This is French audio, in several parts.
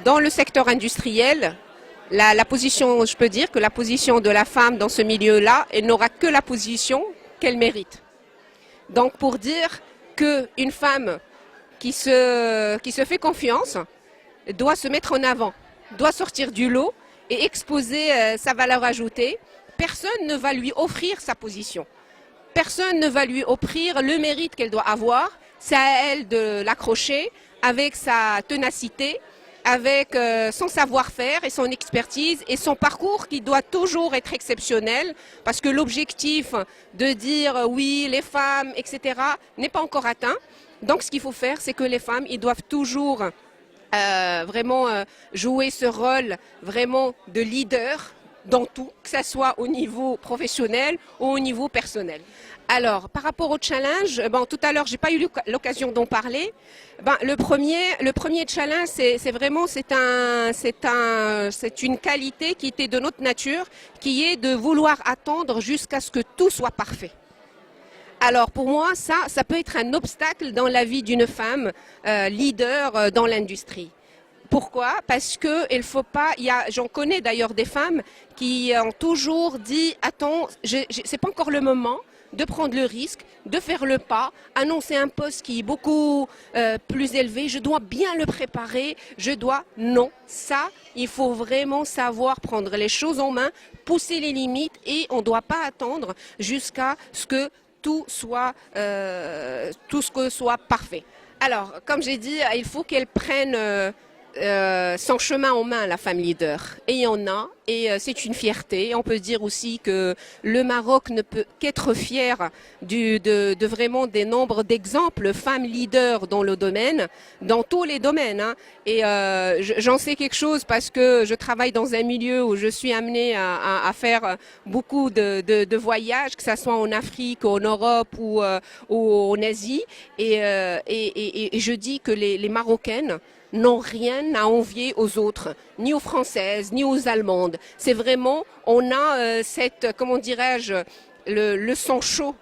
Dans le secteur industriel, la position, je peux dire que la position de la femme dans ce milieu-là, elle n'aura que la position qu'elle mérite. Donc pour dire qu'une femme qui se fait confiance doit se mettre en avant, doit sortir du lot et exposer sa valeur ajoutée, personne ne va lui offrir sa position. Personne ne va lui offrir le mérite qu'elle doit avoir. C'est à elle de l'accrocher avec sa ténacité, avec son savoir-faire et son expertise et son parcours qui doit toujours être exceptionnel parce que l'objectif de dire oui, les femmes, etc. n'est pas encore atteint. Donc ce qu'il faut faire, c'est que les femmes, ils doivent toujours vraiment jouer ce rôle vraiment de leader dans tout, que ce soit au niveau professionnel ou au niveau personnel. Alors, par rapport au challenge, tout à l'heure, j'ai pas eu l'occasion d'en parler. Le premier challenge, c'est vraiment, c'est une qualité qui était de notre nature, qui est de vouloir attendre jusqu'à ce que tout soit parfait. Alors pour moi, ça peut être un obstacle dans la vie d'une femme leader dans l'industrie. Pourquoi? Parce que il faut pas. J'en connais d'ailleurs des femmes qui ont toujours dit attends, c'est pas encore le moment de prendre le risque, de faire le pas, annoncer un poste qui est beaucoup plus élevé. Je dois bien le préparer. Non, ça, il faut vraiment savoir prendre les choses en main, pousser les limites et on ne doit pas attendre jusqu'à ce que tout soit parfait. Alors, comme j'ai dit, il faut qu'elle prenne son chemin en main, la femme leader. Et il y en a, et c'est une fierté. On peut dire aussi que le Maroc ne peut qu'être fier de vraiment des nombres d'exemples femmes leaders dans le domaine, dans tous les domaines. Hein. Et j'en sais quelque chose parce que je travaille dans un milieu où je suis amenée à faire beaucoup de voyages, que ce soit en Afrique, en Europe ou en Asie. Et je dis que les Marocaines n'ont rien à envier aux autres, ni aux Françaises, ni aux Allemandes. C'est vraiment, on a comment dirais-je, le sang chaud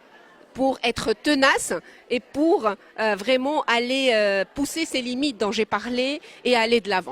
pour être tenace et pour vraiment aller pousser ces limites dont j'ai parlé et aller de l'avant.